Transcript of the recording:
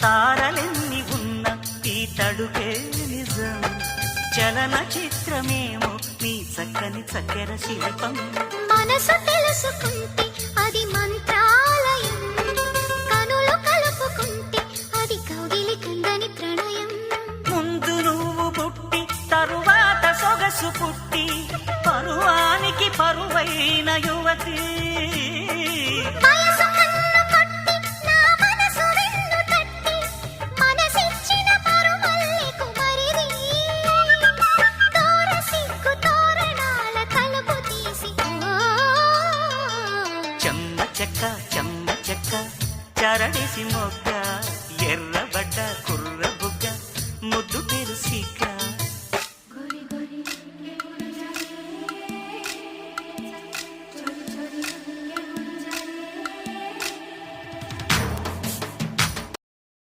తారలెన్ని ఉన్న ఈ తడుకే నిజం, చలన చిత్రమేమో నీ చక్కని చక్కెర శిల్పం. మనసు తెలుసుకుంటే అది మంత్రాలయం, కనులు కలుపుకుంటే అది కౌగిలి కందని ప్రణయం. ముందు నువ్వు పుట్టి తరువాత సొగసు పుట్టి పరువానికి పరువైన యువతి. వయసు కన్ను కొట్టి నా మనసు వెన్ను తట్టి మనసిచ్చిన పరుమల్లి కుమరిది. తోర సిగ్గు తోరణాల తలుపు తీసి చెమ్మ చెక్క చెమ్మ చెక్క చరడిసి మొగ్గ ఎర్ర